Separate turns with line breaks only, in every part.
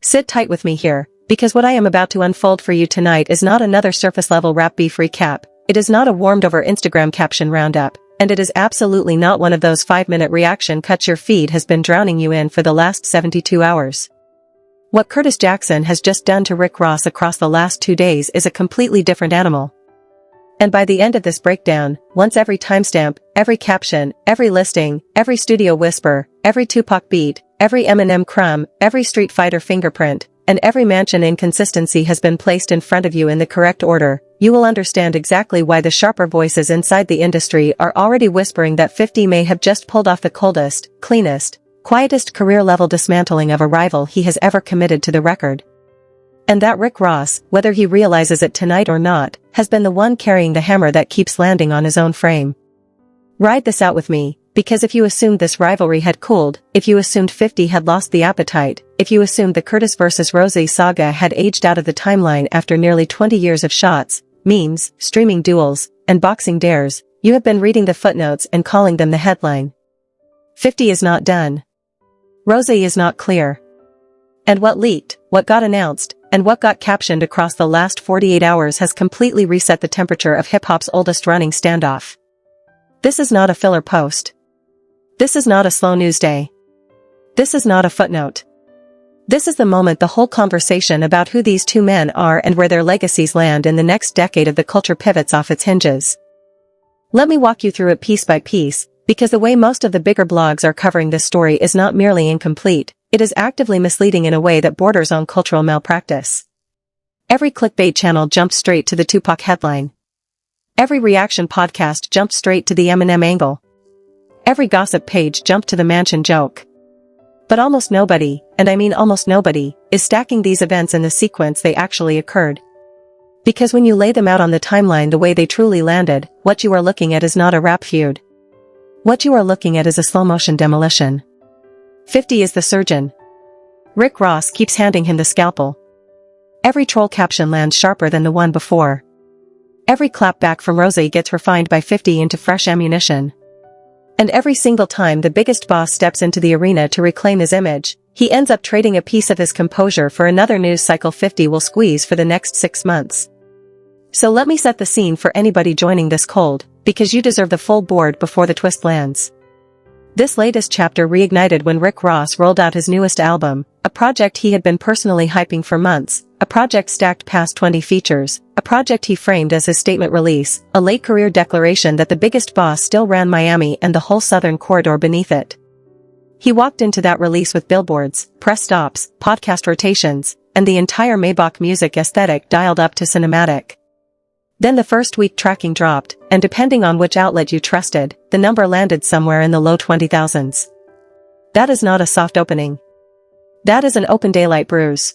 Sit tight with me here, because what I am about to unfold for you tonight is not another surface-level rap beef recap, it is not a warmed-over Instagram caption roundup, and it is absolutely not one of those 5-minute reaction cuts your feed has been drowning you in for the last 72 hours. What Curtis Jackson has just done to Rick Ross across the last 2 days is a completely different animal. And by the end of this breakdown, once every timestamp, every caption, every listing, every studio whisper, every Tupac beat, every Eminem crumb, every Street Fighter fingerprint, and every Mansion inconsistency has been placed in front of you in the correct order, you will understand exactly why the sharper voices inside the industry are already whispering that 50 may have just pulled off the coldest, cleanest, quietest career-level dismantling of a rival he has ever committed to the record. And that Rick Ross, whether he realizes it tonight or not, has been the one carrying the hammer that keeps landing on his own frame. Ride this out with me, because if you assumed this rivalry had cooled, if you assumed 50 had lost the appetite, if you assumed the Curtis vs. Rosie saga had aged out of the timeline after nearly 20 years of shots, memes, streaming duels, and boxing dares, you have been reading the footnotes and calling them the headline. 50 is not done. Rosie is not clear. And what leaked, what got announced, and what got captioned across the last 48 hours has completely reset the temperature of hip-hop's oldest running standoff. This is not a filler post. This is not a slow news day. This is not a footnote. This is the moment the whole conversation about who these two men are and where their legacies land in the next decade of the culture pivots off its hinges. Let me walk you through it piece by piece, because the way most of the bigger blogs are covering this story is not merely incomplete, it is actively misleading in a way that borders on cultural malpractice. Every clickbait channel jumped straight to the Tupac headline. Every reaction podcast jumped straight to the Eminem angle. Every gossip page jumped to the Mansion joke. But almost nobody, and I mean almost nobody, is stacking these events in the sequence they actually occurred. Because when you lay them out on the timeline the way they truly landed, what you are looking at is not a rap feud. What you are looking at is a slow-motion demolition. 50 is the surgeon. Rick Ross keeps handing him the scalpel. Every troll caption lands sharper than the one before. Every clapback from Rosie gets refined by 50 into fresh ammunition. And every single time the biggest boss steps into the arena to reclaim his image, he ends up trading a piece of his composure for another news cycle 50 will squeeze for the next 6 months. So let me set the scene for anybody joining this cold, because you deserve the full board before the twist lands. This latest chapter reignited when Rick Ross rolled out his newest album, a project he had been personally hyping for months, a project stacked past 20 features, a project he framed as his statement release, a late career declaration that the biggest boss still ran Miami and the whole southern corridor beneath it. He walked into that release with billboards, press stops, podcast rotations, and the entire Maybach music aesthetic dialed up to cinematic. Then the first week tracking dropped, and depending on which outlet you trusted, the number landed somewhere in the low 20,000s. That is not a soft opening. That is an open daylight bruise.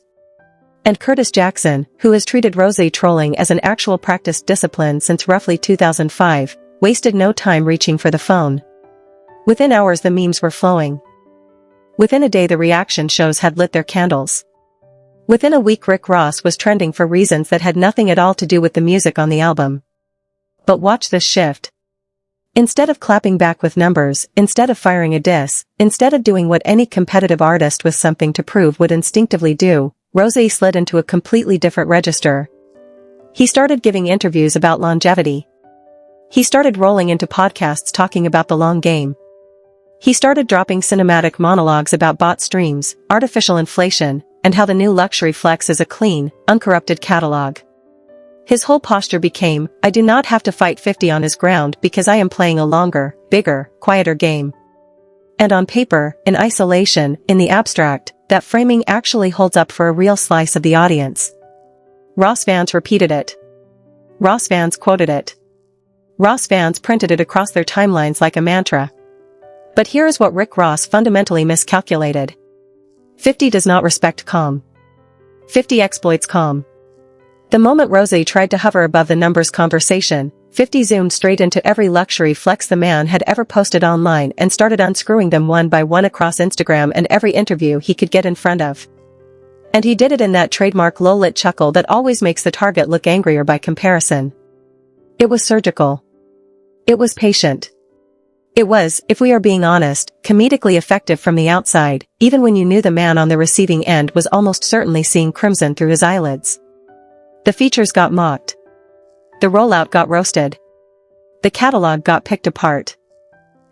And Curtis Jackson, who has treated Rosie trolling as an actual practiced discipline since roughly 2005, wasted no time reaching for the phone. Within hours the memes were flowing. Within a day the reaction shows had lit their candles. Within a week Rick Ross was trending for reasons that had nothing at all to do with the music on the album. But watch this shift. Instead of clapping back with numbers, instead of firing a diss, instead of doing what any competitive artist with something to prove would instinctively do, Rosie slid into a completely different register. He started giving interviews about longevity. He started rolling into podcasts talking about the long game. He started dropping cinematic monologues about bot streams, artificial inflation, and how the new luxury flex is a clean, uncorrupted catalog. His whole posture became, I do not have to fight 50 on his ground because I am playing a longer, bigger, quieter game. And on paper, in isolation, in the abstract, that framing actually holds up for a real slice of the audience. Ross fans repeated it. Ross fans quoted it. Ross fans printed it across their timelines like a mantra. But here is what Rick Ross fundamentally miscalculated. 50 does not respect calm. 50 exploits calm. The moment Rosie tried to hover above the numbers conversation, 50 zoomed straight into every luxury flex the man had ever posted online and started unscrewing them one by one across Instagram and every interview he could get in front of. And he did it in that trademark low-lit chuckle that always makes the target look angrier by comparison. It was surgical. It was patient. It was, if we are being honest, comedically effective from the outside, even when you knew the man on the receiving end was almost certainly seeing crimson through his eyelids. The features got mocked. The rollout got roasted. The catalog got picked apart.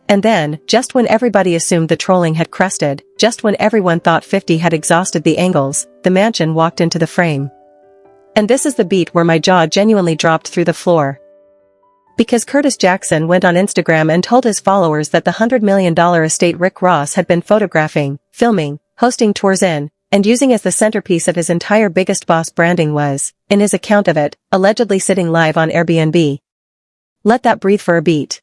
And then, just when everybody assumed the trolling had crested, just when everyone thought 50 had exhausted the angles, the mansion walked into the frame. And this is the beat where my jaw genuinely dropped through the floor. Because Curtis Jackson went on Instagram and told his followers that the $100 million estate Rick Ross had been photographing, filming, hosting tours in, and using as the centerpiece of his entire Biggest Boss branding was, in his account of it, allegedly sitting live on Airbnb. Let that breathe for a beat.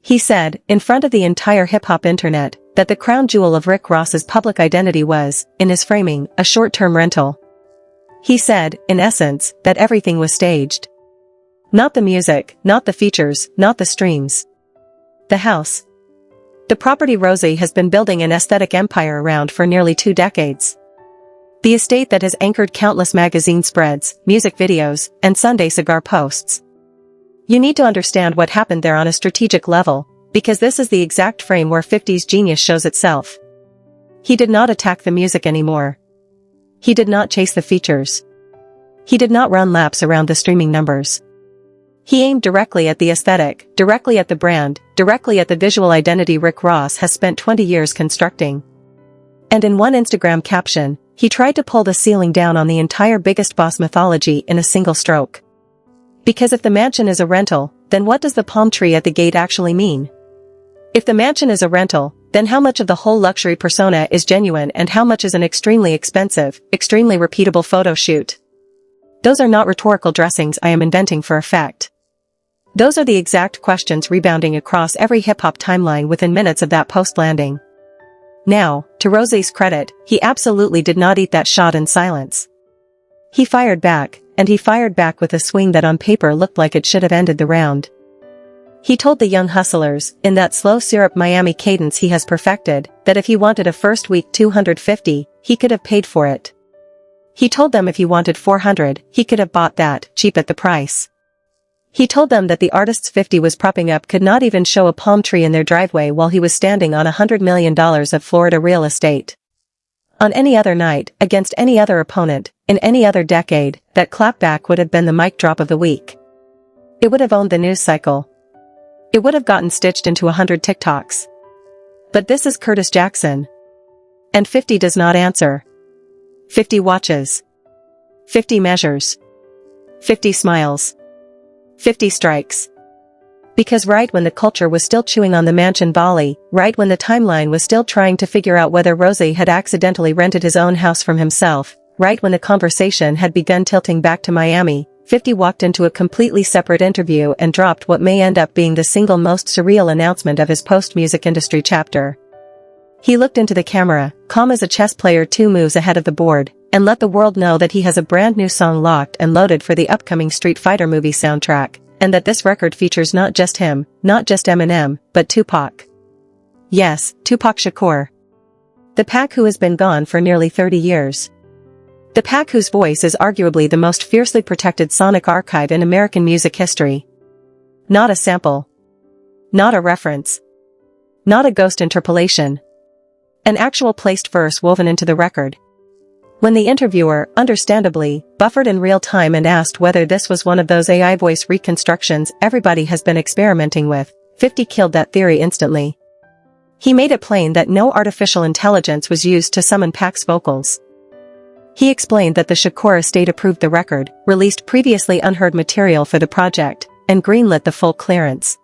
He said, in front of the entire hip-hop internet, that the crown jewel of Rick Ross's public identity was, in his framing, a short-term rental. He said, in essence, that everything was staged. Not the music, not the features, not the streams. The house. The property Rosie has been building an aesthetic empire around for nearly 2 decades. The estate that has anchored countless magazine spreads, music videos, and Sunday cigar posts. You need to understand what happened there on a strategic level, because this is the exact frame where 50's genius shows itself. He did not attack the music anymore. He did not chase the features. He did not run laps around the streaming numbers. He aimed directly at the aesthetic, directly at the brand, directly at the visual identity Rick Ross has spent 20 years constructing. And in one Instagram caption, he tried to pull the ceiling down on the entire Biggest Boss mythology in a single stroke. Because if the mansion is a rental, then what does the palm tree at the gate actually mean? If the mansion is a rental, then how much of the whole luxury persona is genuine and how much is an extremely expensive, extremely repeatable photo shoot? Those are not rhetorical dressings I am inventing for effect. Those are the exact questions rebounding across every hip-hop timeline within minutes of that post landing. Now, to Rosie's credit, he absolutely did not eat that shot in silence. He fired back, and he fired back with a swing that on paper looked like it should have ended the round. He told the young hustlers, in that slow syrup Miami cadence he has perfected, that if he wanted a first week 250, he could have paid for it. He told them if he wanted 400, he could have bought that, cheap at the price. He told them that the artist's 50 was propping up could not even show a palm tree in their driveway while he was standing on $100 million of Florida real estate. On any other night, against any other opponent, in any other decade, that clapback would have been the mic drop of the week. It would have owned the news cycle. It would have gotten stitched into 100 TikToks. But this is Curtis Jackson. And 50 does not answer. 50 watches. 50 measures. 50 smiles. 50 strikes. Because right when the culture was still chewing on the mansion volley, right when the timeline was still trying to figure out whether Rosie had accidentally rented his own house from himself, right when the conversation had begun tilting back to Miami, 50 walked into a completely separate interview and dropped what may end up being the single most surreal announcement of his post-music industry chapter. He looked into the camera, calm as a chess player 2 moves ahead of the board, and let the world know that he has a brand new song locked and loaded for the upcoming Street Fighter movie soundtrack, and that this record features not just him, not just Eminem, but Tupac. Yes, Tupac Shakur. The Pac who has been gone for nearly 30 years. The Pac whose voice is arguably the most fiercely protected sonic archive in American music history. Not a sample. Not a reference. Not a ghost interpolation. An actual placed verse woven into the record. When the interviewer, understandably, buffered in real time and asked whether this was one of those AI voice reconstructions everybody has been experimenting with, 50 killed that theory instantly. He made it plain that no artificial intelligence was used to summon Pac's vocals. He explained that the Shakur estate approved the record, released previously unheard material for the project, and greenlit the full clearance.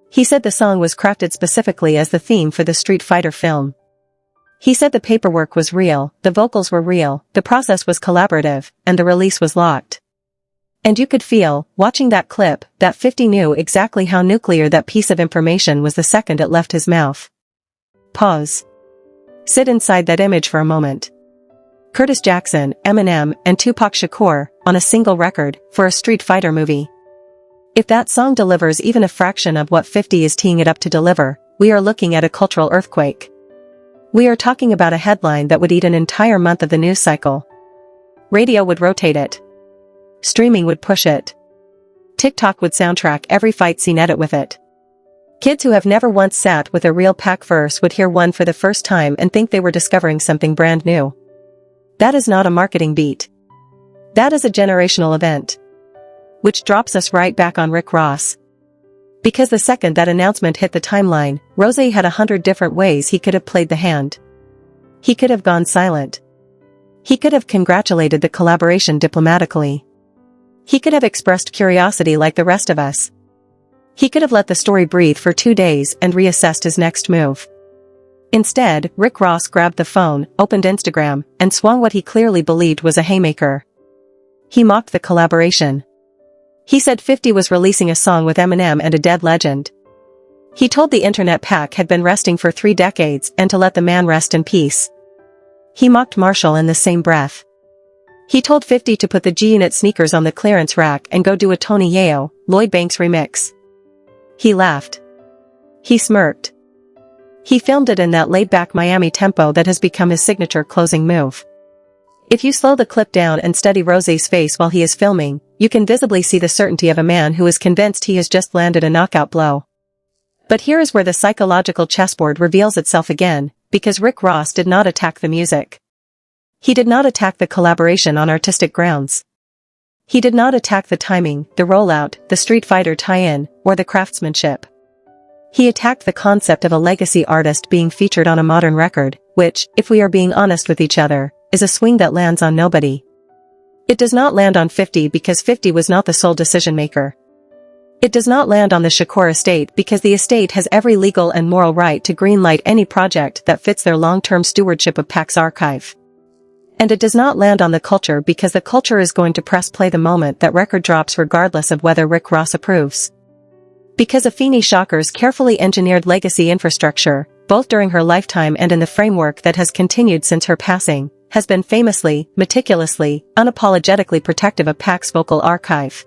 He said the song was crafted specifically as the theme for the Street Fighter film. He said the paperwork was real, the vocals were real, the process was collaborative, and the release was locked. And you could feel, watching that clip, that 50 knew exactly how nuclear that piece of information was the second it left his mouth. Pause. Sit inside that image for a moment. Curtis Jackson, Eminem, and Tupac Shakur, on a single record, for a Street Fighter movie. If that song delivers even a fraction of what 50 is teeing it up to deliver, we are looking at a cultural earthquake. We are talking about a headline that would eat an entire month of the news cycle. Radio would rotate it. Streaming would push it. TikTok would soundtrack every fight scene edit with it. Kids who have never once sat with a real Pac verse would hear one for the first time and think they were discovering something brand new. That is not a marketing beat. That is a generational event. Which drops us right back on Rick Ross. Because the second that announcement hit the timeline, Rose had 100 different ways he could have played the hand. He could have gone silent. He could have congratulated the collaboration diplomatically. He could have expressed curiosity like the rest of us. He could have let the story breathe for 2 days and reassessed his next move. Instead, Rick Ross grabbed the phone, opened Instagram, and swung what he clearly believed was a haymaker. He mocked the collaboration. He said 50 was releasing a song with Eminem and a dead legend. He told the internet Pac had been resting for 3 decades and to let the man rest in peace. He mocked Marshall in the same breath. He told 50 to put the G-Unit sneakers on the clearance rack and go do a Tony Yayo, Lloyd Banks remix. He laughed. He smirked. He filmed it in that laid-back Miami tempo that has become his signature closing move. If you slow the clip down and study Rose's face while he is filming, you can visibly see the certainty of a man who is convinced he has just landed a knockout blow. But here is where the psychological chessboard reveals itself again, because Rick Ross did not attack the music. He did not attack the collaboration on artistic grounds. He did not attack the timing, the rollout, the Street Fighter tie-in, or the craftsmanship. He attacked the concept of a legacy artist being featured on a modern record, which, if we are being honest with each other, is a swing that lands on nobody. It does not land on 50 because 50 was not the sole decision-maker. It does not land on the Shakur estate because the estate has every legal and moral right to greenlight any project that fits their long-term stewardship of Pac's archive. And it does not land on the culture because the culture is going to press play the moment that record drops regardless of whether Rick Ross approves. Because Afeni Shakur's carefully engineered legacy infrastructure, both during her lifetime and in the framework that has continued since her passing, has been famously, meticulously, unapologetically protective of Pac's vocal archive.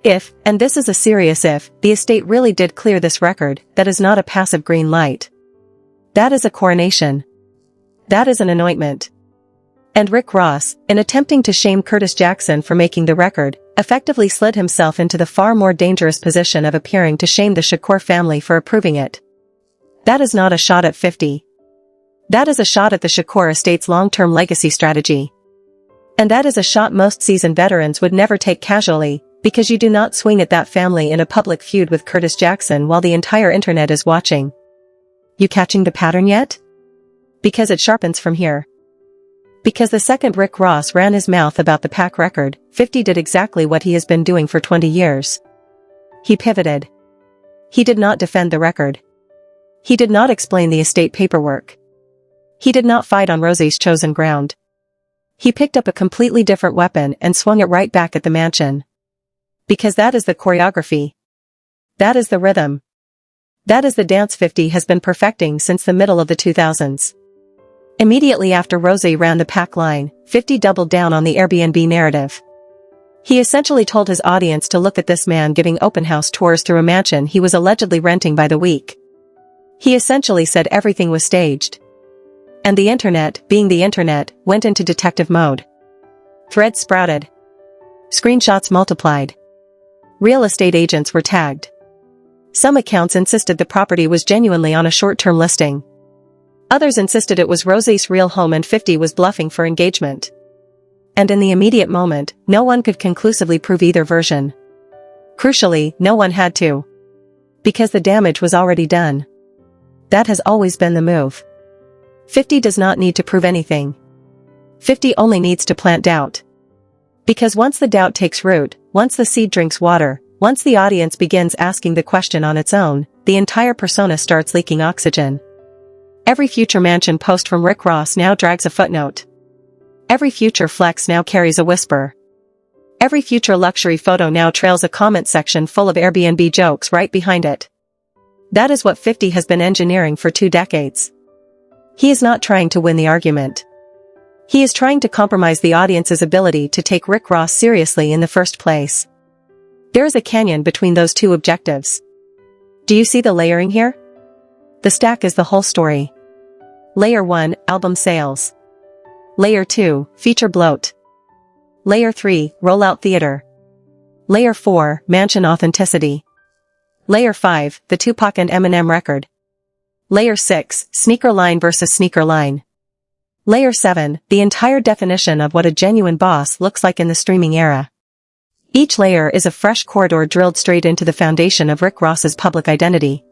If, and this is a serious if, the estate really did clear this record, that is not a passive green light. That is a coronation. That is an anointment. And Rick Ross, in attempting to shame Curtis Jackson for making the record, effectively slid himself into the far more dangerous position of appearing to shame the Shakur family for approving it. That is not a shot at 50. That is a shot at the Shakur estate's long-term legacy strategy. And that is a shot most seasoned veterans would never take casually, because you do not swing at that family in a public feud with Curtis Jackson while the entire internet is watching. You catching the pattern yet? Because it sharpens from here. Because the second Rick Ross ran his mouth about the Pac record, 50 did exactly what he has been doing for 20 years. He pivoted. He did not defend the record. He did not explain the estate paperwork. He did not fight on Rose's chosen ground. He picked up a completely different weapon and swung it right back at the mansion. Because that is the choreography. That is the rhythm. That is the dance 50 has been perfecting since the middle of the 2000s. Immediately after Rose ran the Pac line, 50 doubled down on the Airbnb narrative. He essentially told his audience to look at this man giving open house tours through a mansion he was allegedly renting by the week. He essentially said everything was staged. And the internet, being the internet, went into detective mode. Threads sprouted. Screenshots multiplied. Real estate agents were tagged. Some accounts insisted the property was genuinely on a short-term listing. Others insisted it was Rose's real home and 50 was bluffing for engagement. And in the immediate moment, no one could conclusively prove either version. Crucially, no one had to. Because the damage was already done. That has always been the move. 50 does not need to prove anything. 50 only needs to plant doubt. Because once the doubt takes root, once the seed drinks water, once the audience begins asking the question on its own, the entire persona starts leaking oxygen. Every future mansion post from Rick Ross now drags a footnote. Every future flex now carries a whisper. Every future luxury photo now trails a comment section full of Airbnb jokes right behind it. That is what 50 has been engineering for 2 decades. He is not trying to win the argument. He is trying to compromise the audience's ability to take Rick Ross seriously in the first place. There is a canyon between those two objectives. Do you see the layering here? The stack is the whole story. Layer 1, album sales. Layer 2, feature bloat. Layer 3, rollout theater. Layer 4, mansion authenticity. Layer 5, the Tupac and Eminem record. Layer 6, sneaker line versus sneaker line. Layer 7, the entire definition of what a genuine boss looks like in the streaming era. Each layer is a fresh corridor drilled straight into the foundation of Rick Ross's public identity.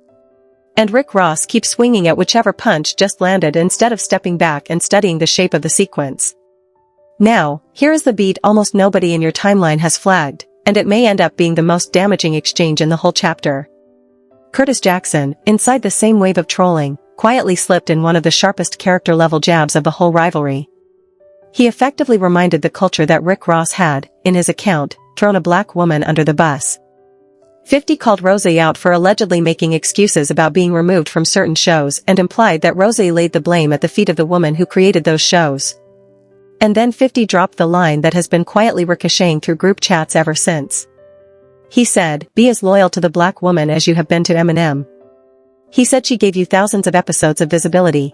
And Rick Ross keeps swinging at whichever punch just landed instead of stepping back and studying the shape of the sequence. Now, here is the beat almost nobody in your timeline has flagged, and it may end up being the most damaging exchange in the whole chapter. Curtis Jackson, inside the same wave of trolling, quietly slipped in one of the sharpest character-level jabs of the whole rivalry. He effectively reminded the culture that Rick Ross had, in his account, thrown a black woman under the bus. 50 called Rosie out for allegedly making excuses about being removed from certain shows and implied that Rosie laid the blame at the feet of the woman who created those shows. And then 50 dropped the line that has been quietly ricocheting through group chats ever since. He said, "Be as loyal to the black woman as you have been to Eminem." He said she gave you thousands of episodes of visibility.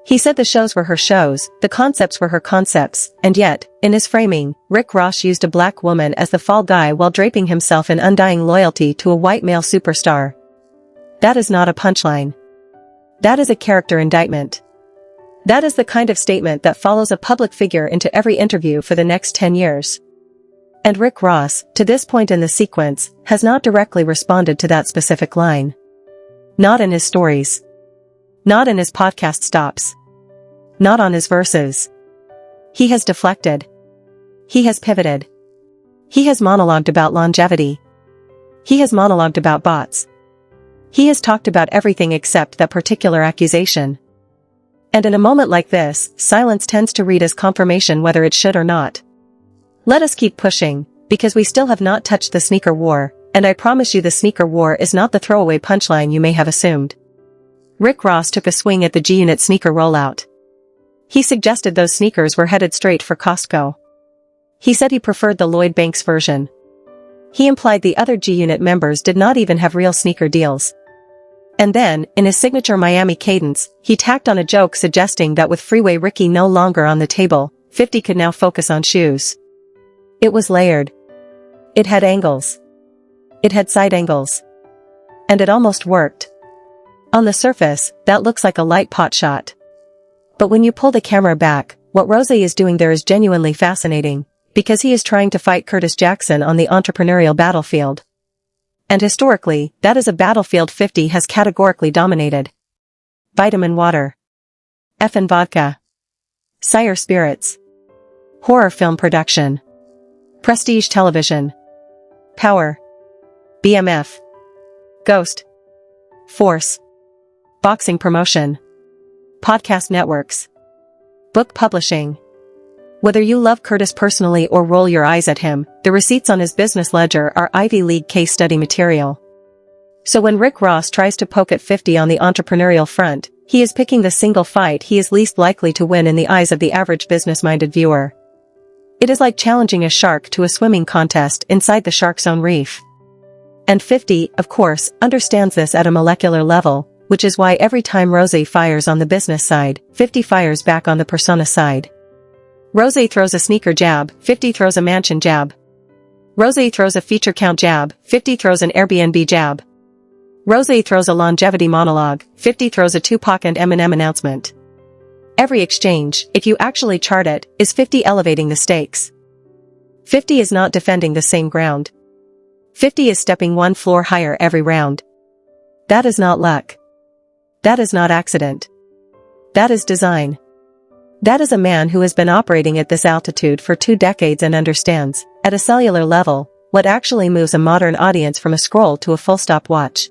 He said the shows were her shows, the concepts were her concepts, and yet, in his framing, Rick Ross used a black woman as the fall guy while draping himself in undying loyalty to a white male superstar. That is not a punchline. That is a character indictment. That is the kind of statement that follows a public figure into every interview for the next 10 years. And Rick Ross, to this point in the sequence, has not directly responded to that specific line. Not in his stories. Not in his podcast stops. Not on his verses. He has deflected. He has pivoted. He has monologued about longevity. He has monologued about bots. He has talked about everything except that particular accusation. And in a moment like this, silence tends to read as confirmation whether it should or not. Let us keep pushing, because we still have not touched the sneaker war, and I promise you the sneaker war is not the throwaway punchline you may have assumed. Rick Ross took a swing at the G-Unit sneaker rollout. He suggested those sneakers were headed straight for Costco. He said he preferred the Lloyd Banks version. He implied the other G-Unit members did not even have real sneaker deals. And then, in his signature Miami cadence, he tacked on a joke suggesting that with Freeway Ricky no longer on the table, 50 could now focus on shoes. It was layered. It had angles. It had side angles. And it almost worked. On the surface, that looks like a light pot shot. But when you pull the camera back, what Rosie is doing there is genuinely fascinating, because he is trying to fight Curtis Jackson on the entrepreneurial battlefield. And historically, that is a battlefield 50 has categorically dominated. Vitamin water. Effin' vodka. Sire spirits. Horror film production. Prestige television. Power. BMF. Ghost. Force. Boxing promotion. Podcast networks. Book publishing. Whether you love Curtis personally or roll your eyes at him, the receipts on his business ledger are Ivy League case study material. So when Rick Ross tries to poke at 50 on the entrepreneurial front, he is picking the single fight he is least likely to win in the eyes of the average business-minded viewer. It is like challenging a shark to a swimming contest inside the shark's own reef. And 50, of course, understands this at a molecular level, which is why every time Rosie fires on the business side, 50 fires back on the persona side. Rosie throws a sneaker jab, 50 throws a mansion jab. Rosie throws a feature count jab, 50 throws an Airbnb jab. Rosie throws a longevity monologue, 50 throws a Tupac and Eminem announcement. Every exchange, if you actually chart it, is 50 elevating the stakes. 50 is not defending the same ground. 50 is stepping one floor higher every round. That is not luck. That is not accident. That is design. That is a man who has been operating at this altitude for 2 decades and understands, at a cellular level, what actually moves a modern audience from a scroll to a full-stop watch.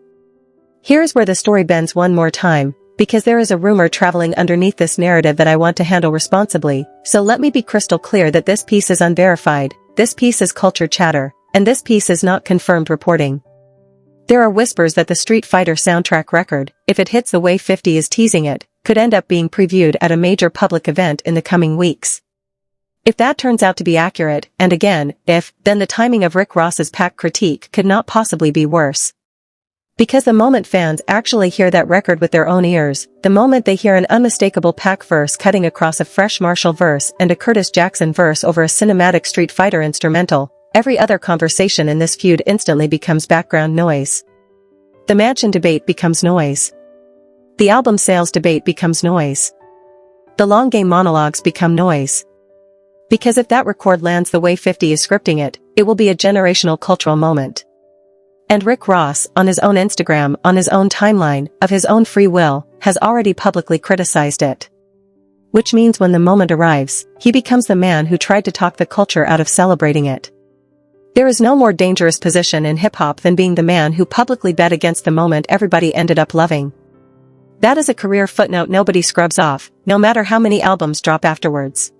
Here is where the story bends one more time, because there is a rumor traveling underneath this narrative that I want to handle responsibly, so let me be crystal clear that this piece is unverified, this piece is culture chatter, and this piece is not confirmed reporting. There are whispers that the Street Fighter soundtrack record, if it hits the way 50 is teasing it, could end up being previewed at a major public event in the coming weeks. If that turns out to be accurate, and again, if, then the timing of Rick Ross's Pac critique could not possibly be worse. Because the moment fans actually hear that record with their own ears, the moment they hear an unmistakable Pac verse cutting across a fresh Marshall verse and a Curtis Jackson verse over a cinematic Street Fighter instrumental, every other conversation in this feud instantly becomes background noise. The mansion debate becomes noise. The album sales debate becomes noise. The long game monologues become noise. Because if that record lands the way 50 is scripting it, it will be a generational cultural moment. And Rick Ross, on his own Instagram, on his own timeline, of his own free will, has already publicly criticized it. Which means when the moment arrives, he becomes the man who tried to talk the culture out of celebrating it. There is no more dangerous position in hip-hop than being the man who publicly bet against the moment everybody ended up loving. That is a career footnote nobody scrubs off, no matter how many albums drop afterwards.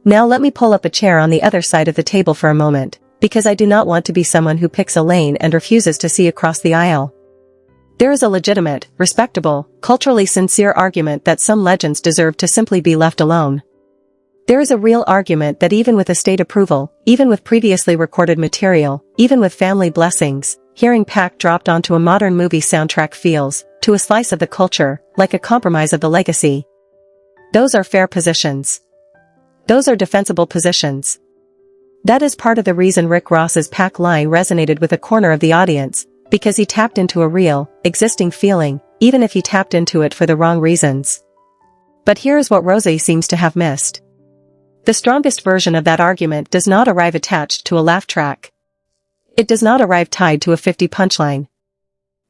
Now let me pull up a chair on the other side of the table for a moment, because I do not want to be someone who picks a lane and refuses to see across the aisle. There is a legitimate, respectable, culturally sincere argument that some legends deserve to simply be left alone. There is a real argument that even with estate approval, even with previously recorded material, even with family blessings, hearing Pac dropped onto a modern movie soundtrack feels, to a slice of the culture, like a compromise of the legacy. Those are fair positions. Those are defensible positions. That is part of the reason Rick Ross's Pac line resonated with a corner of the audience, because he tapped into a real, existing feeling, even if he tapped into it for the wrong reasons. But here is what Rose seems to have missed. The strongest version of that argument does not arrive attached to a laugh track. It does not arrive tied to a 50 punchline.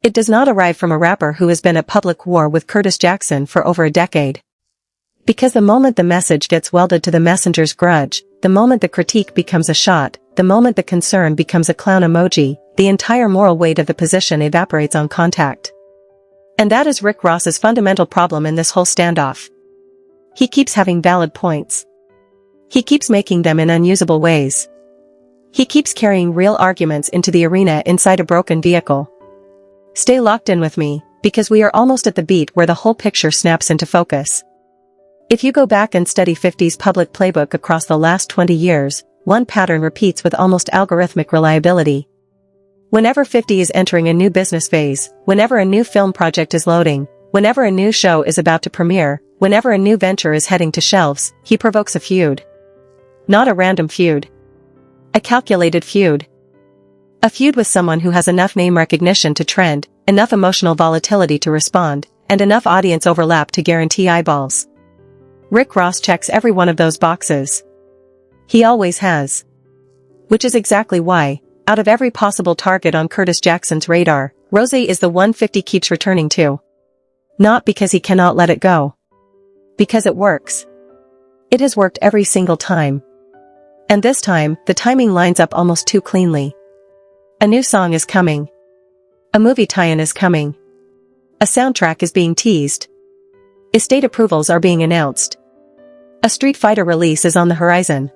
It does not arrive from a rapper who has been at public war with Curtis Jackson for over a decade. Because the moment the message gets welded to the messenger's grudge, the moment the critique becomes a shot, the moment the concern becomes a clown emoji, the entire moral weight of the position evaporates on contact. And that is Rick Ross's fundamental problem in this whole standoff. He keeps having valid points. He keeps making them in unusable ways. He keeps carrying real arguments into the arena inside a broken vehicle. Stay locked in with me, because we are almost at the beat where the whole picture snaps into focus. If you go back and study 50's public playbook across the last 20 years, one pattern repeats with almost algorithmic reliability. Whenever 50 is entering a new business phase, whenever a new film project is loading, whenever a new show is about to premiere, whenever a new venture is heading to shelves, he provokes a feud. Not a random feud. A calculated feud. A feud with someone who has enough name recognition to trend, enough emotional volatility to respond, and enough audience overlap to guarantee eyeballs. Rick Ross checks every one of those boxes. He always has. Which is exactly why, out of every possible target on Curtis Jackson's radar, Rose is the one 50 keeps returning to. Not because he cannot let it go. Because it works. It has worked every single time. And this time, the timing lines up almost too cleanly. A new song is coming. A movie tie-in is coming. A soundtrack is being teased. Estate approvals are being announced. A Street Fighter release is on the horizon.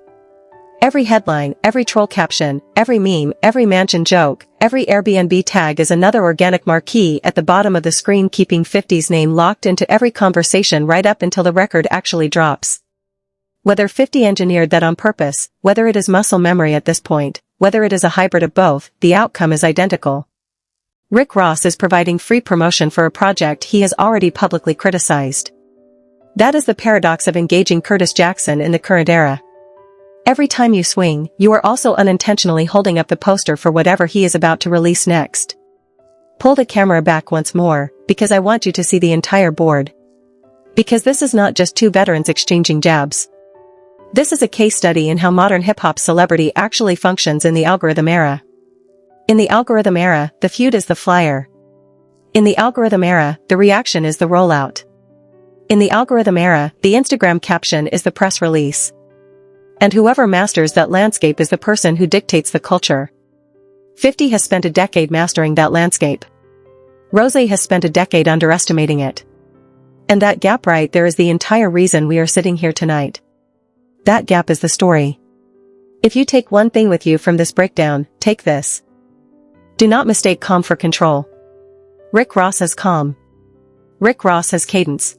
Every headline, every troll caption, every meme, every mansion joke, every Airbnb tag is another organic marquee at the bottom of the screen, keeping 50's name locked into every conversation right up until the record actually drops. Whether 50 engineered that on purpose, whether it is muscle memory at this point, whether it is a hybrid of both, the outcome is identical. Rick Ross is providing free promotion for a project he has already publicly criticized. That is the paradox of engaging Curtis Jackson in the current era. Every time you swing, you are also unintentionally holding up the poster for whatever he is about to release next. Pull the camera back once more, because I want you to see the entire board. Because this is not just two veterans exchanging jabs. This is a case study in how modern hip-hop celebrity actually functions in the algorithm era. In the algorithm era, the feud is the flyer. In the algorithm era, the reaction is the rollout. In the algorithm era, the Instagram caption is the press release. And whoever masters that landscape is the person who dictates the culture. 50 has spent a decade mastering that landscape. Rose has spent a decade underestimating it. And that gap right there is the entire reason we are sitting here tonight. That gap is the story. If you take one thing with you from this breakdown, take this. Do not mistake calm for control. Rick Ross has calm. Rick Ross has cadence.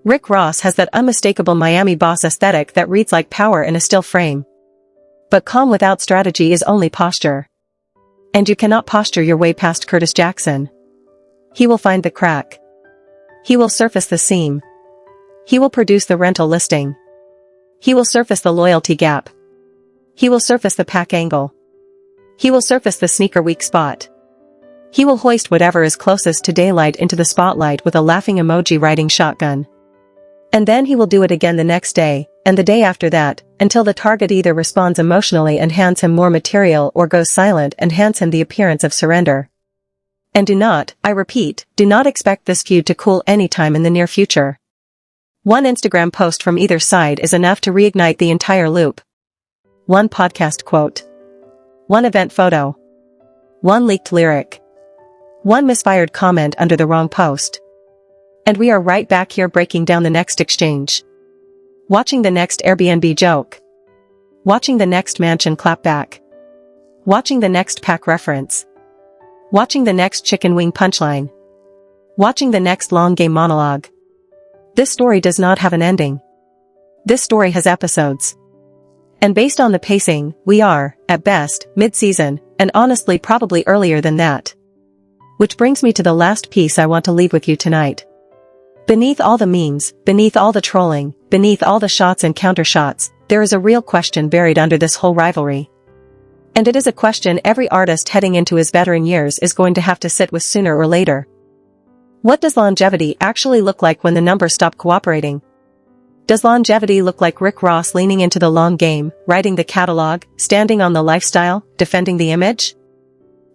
Rick Ross has that unmistakable Miami boss aesthetic that reads like power in a still frame. But calm without strategy is only posture. And you cannot posture your way past Curtis Jackson. He will find the crack. He will surface the seam. He will produce the rental listing. He will surface the loyalty gap. He will surface the Pac angle. He will surface the sneaker weak spot. He will hoist whatever is closest to daylight into the spotlight with a laughing emoji riding shotgun. And then he will do it again the next day, and the day after that, until the target either responds emotionally and hands him more material or goes silent and hands him the appearance of surrender. And do not, I repeat, do not expect this feud to cool anytime in the near future. One Instagram post from either side is enough to reignite the entire loop. One podcast quote. One event photo. One leaked lyric. One misfired comment under the wrong post. And we are right back here breaking down the next exchange. Watching the next Airbnb joke. Watching the next mansion clapback. Watching the next pack reference. Watching the next chicken wing punchline. Watching the next long game monologue. This story does not have an ending. This story has episodes. And based on the pacing, we are, at best, mid-season, and honestly probably earlier than that. Which brings me to the last piece I want to leave with you tonight. Beneath all the memes, beneath all the trolling, beneath all the shots and counter-shots, there is a real question buried under this whole rivalry. And it is a question every artist heading into his veteran years is going to have to sit with sooner or later. What does longevity actually look like when the numbers stop cooperating? Does longevity look like Rick Ross leaning into the long game, writing the catalog, standing on the lifestyle, defending the image?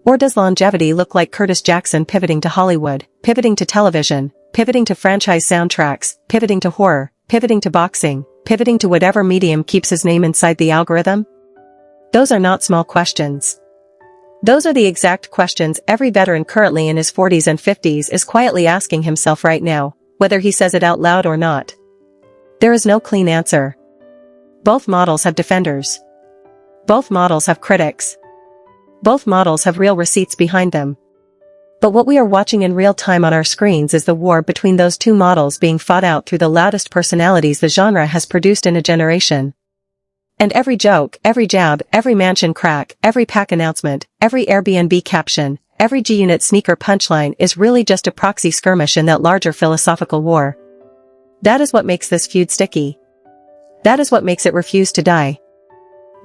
Or does longevity look like Curtis Jackson pivoting to Hollywood, pivoting to television, pivoting to franchise soundtracks, pivoting to horror, pivoting to boxing, pivoting to whatever medium keeps his name inside the algorithm? Those are not small questions. Those are the exact questions every veteran currently in his 40s and 50s is quietly asking himself right now, whether he says it out loud or not. There is no clean answer. Both models have defenders. Both models have critics. Both models have real receipts behind them. But what we are watching in real time on our screens is the war between those two models being fought out through the loudest personalities the genre has produced in a generation. And every joke, every jab, every mansion crack, every pack announcement, every Airbnb caption, every G-Unit sneaker punchline is really just a proxy skirmish in that larger philosophical war. That is what makes this feud sticky. That is what makes it refuse to die.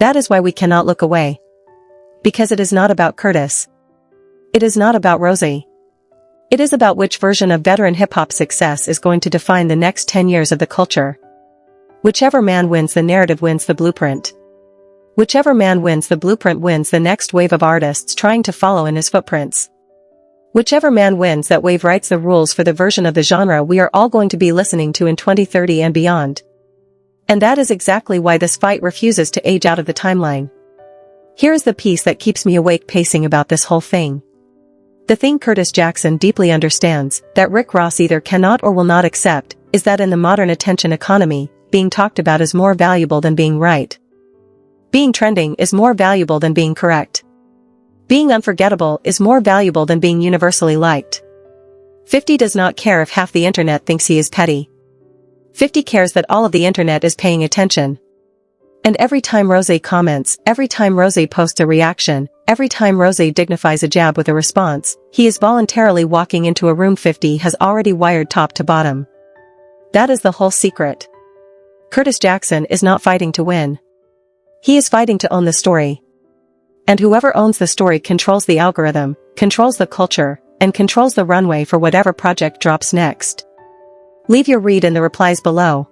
That is why we cannot look away. Because it is not about Curtis. It is not about Rosie. It is about which version of veteran hip-hop success is going to define the next 10 years of the culture. Whichever man wins the narrative wins the blueprint. Whichever man wins the blueprint wins the next wave of artists trying to follow in his footprints. Whichever man wins that wave writes the rules for the version of the genre we are all going to be listening to in 2030 and beyond. And that is exactly why this fight refuses to age out of the timeline. Here is the piece that keeps me awake pacing about this whole thing. The thing Curtis Jackson deeply understands, that Rick Ross either cannot or will not accept, is that in the modern attention economy, being talked about is more valuable than being right. Being trending is more valuable than being correct. Being unforgettable is more valuable than being universally liked. 50 does not care if half the internet thinks he is petty. 50 cares that all of the internet is paying attention. And every time Rosé comments, every time Rosé posts a reaction, every time Rosé dignifies a jab with a response, he is voluntarily walking into a room 50 has already wired top to bottom. That is the whole secret. Curtis Jackson is not fighting to win. He is fighting to own the story. And whoever owns the story controls the algorithm, controls the culture, and controls the runway for whatever project drops next. Leave your read in the replies below.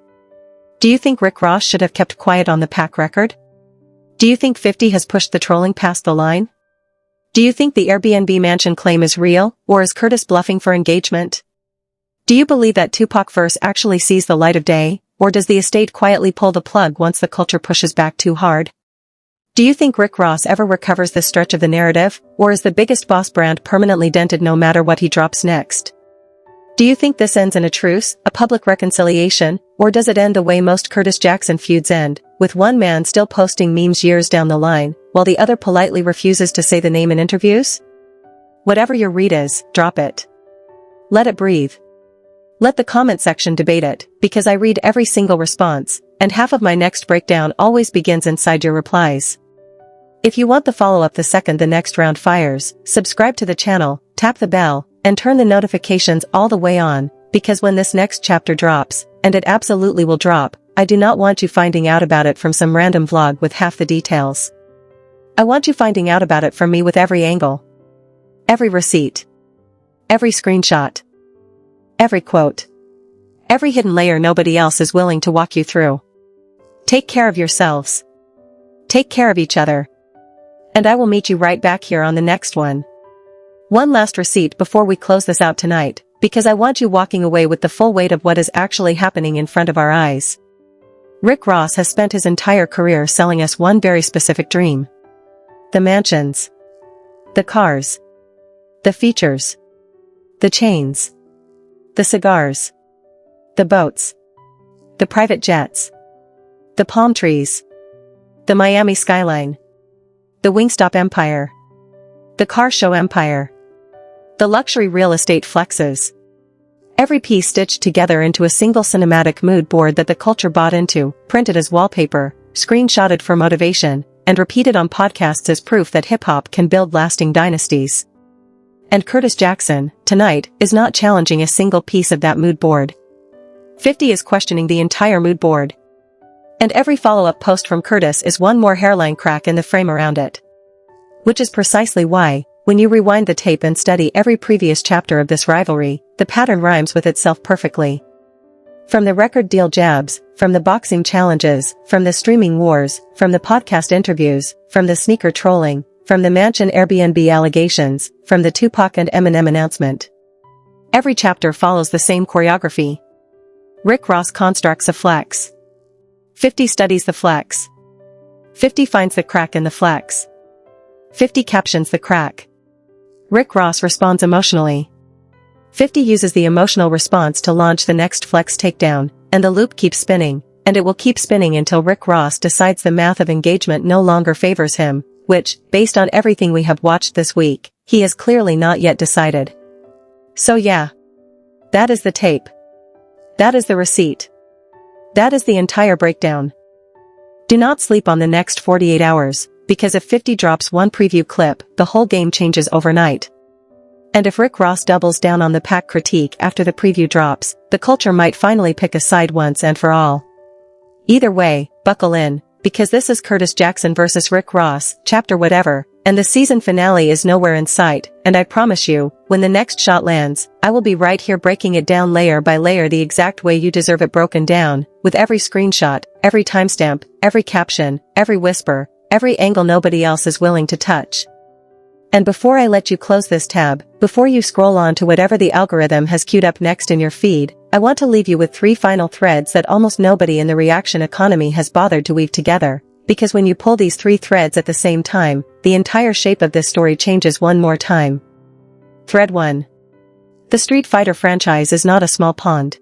Do you think Rick Ross should have kept quiet on the pack record? Do you think 50 has pushed the trolling past the line? Do you think the Airbnb mansion claim is real, or is Curtis bluffing for engagement? Do you believe that Tupac verse actually sees the light of day, or does the estate quietly pull the plug once the culture pushes back too hard? Do you think Rick Ross ever recovers this stretch of the narrative, or is the biggest boss brand permanently dented no matter what he drops next? Do you think this ends in a truce, a public reconciliation, or does it end the way most Curtis Jackson feuds end, with one man still posting memes years down the line, while the other politely refuses to say the name in interviews? Whatever your read is, drop it. Let it breathe. Let the comment section debate it, because I read every single response, and half of my next breakdown always begins inside your replies. If you want the follow-up the second the next round fires, subscribe to the channel, tap the bell, and turn the notifications all the way on, because when this next chapter drops, and it absolutely will drop, I do not want you finding out about it from some random vlog with half the details. I want you finding out about it from me with every angle. every receipt, every screenshot, every quote, every hidden layer nobody else is willing to walk you through. Take care of yourselves. Take care of each other. And I will meet you right back here on the next one. One last receipt before we close this out tonight, because I want you walking away with the full weight of what is actually happening in front of our eyes. Rick Ross has spent his entire career selling us one very specific dream. The mansions. The cars. The features. The chains. The cigars. The boats. The private jets. The palm trees. The Miami skyline. The Wingstop empire. The car show empire. The luxury real estate flexes. Every piece stitched together into a single cinematic mood board that the culture bought into, printed as wallpaper, screenshotted for motivation, and repeated on podcasts as proof that hip-hop can build lasting dynasties. And Curtis Jackson, tonight, is not challenging a single piece of that mood board. 50 is questioning the entire mood board. And every follow-up post from Curtis is one more hairline crack in the frame around it. Which is precisely why, when you rewind the tape and study every previous chapter of this rivalry, the pattern rhymes with itself perfectly. From the record deal jabs, from the boxing challenges, from the streaming wars, from the podcast interviews, from the sneaker trolling, from the mansion Airbnb allegations, from the Tupac and Eminem announcement. Every chapter follows the same choreography. Rick Ross constructs a flex. 50 studies the flex. 50 finds the crack in the flex. 50 captions the crack. Rick Ross responds emotionally. 50 uses the emotional response to launch the next flex takedown, and the loop keeps spinning, and it will keep spinning until Rick Ross decides the math of engagement no longer favors him, which, based on everything we have watched this week, he has clearly not yet decided. So yeah. That is the tape. That is the receipt. That is the entire breakdown. Do not sleep on the next 48 hours, because if 50 drops one preview clip, the whole game changes overnight. And if Rick Ross doubles down on the pack critique after the preview drops, the culture might finally pick a side once and for all. Either way, buckle in, because this is Curtis Jackson versus Rick Ross, chapter whatever, and the season finale is nowhere in sight, and I promise you, when the next shot lands, I will be right here breaking it down layer by layer the exact way you deserve it broken down, with every screenshot, every timestamp, every caption, every whisper, every angle nobody else is willing to touch. And before I let you close this tab, before you scroll on to whatever the algorithm has queued up next in your feed, I want to leave you with 3 final threads that almost nobody in the reaction economy has bothered to weave together, because when you pull these 3 threads at the same time, the entire shape of this story changes one more time. Thread 1. The Street Fighter franchise is not a small pond.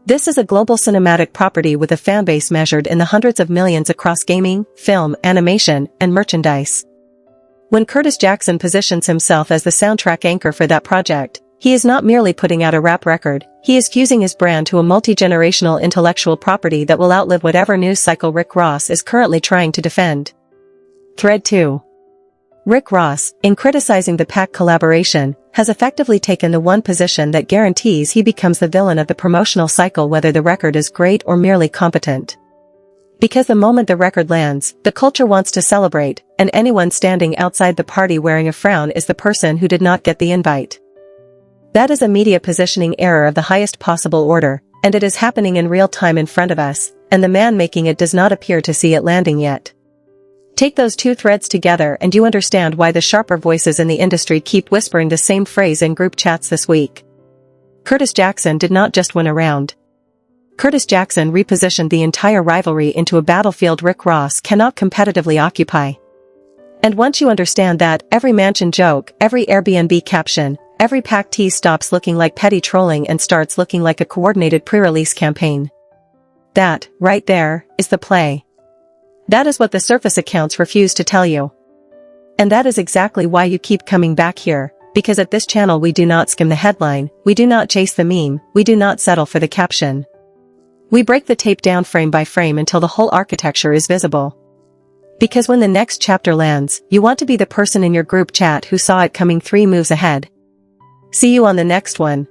This is a global cinematic property with a fanbase measured in the hundreds of millions across gaming, film, animation, and merchandise. When Curtis Jackson positions himself as the soundtrack anchor for that project, he is not merely putting out a rap record, he is fusing his brand to a multi-generational intellectual property that will outlive whatever news cycle Rick Ross is currently trying to defend. Thread 2. Rick Ross, in criticizing the Pac collaboration, has effectively taken the one position that guarantees he becomes the villain of the promotional cycle whether the record is great or merely competent. Because the moment the record lands, the culture wants to celebrate, and anyone standing outside the party wearing a frown is the person who did not get the invite. That is a media positioning error of the highest possible order, and it is happening in real time in front of us, and the man making it does not appear to see it landing yet. Take those 2 threads together and you understand why the sharper voices in the industry keep whispering the same phrase in group chats this week. Curtis Jackson did not just win a round. Curtis Jackson repositioned the entire rivalry into a battlefield Rick Ross cannot competitively occupy. And once you understand that, every mansion joke, every Airbnb caption, every pack tease stops looking like petty trolling and starts looking like a coordinated pre-release campaign. That, right there, is the play. That is what the surface accounts refuse to tell you. And that is exactly why you keep coming back here, because at this channel we do not skim the headline, we do not chase the meme, we do not settle for the caption. We break the tape down frame by frame until the whole architecture is visible. Because when the next chapter lands, you want to be the person in your group chat who saw it coming 3 moves ahead. See you on the next one.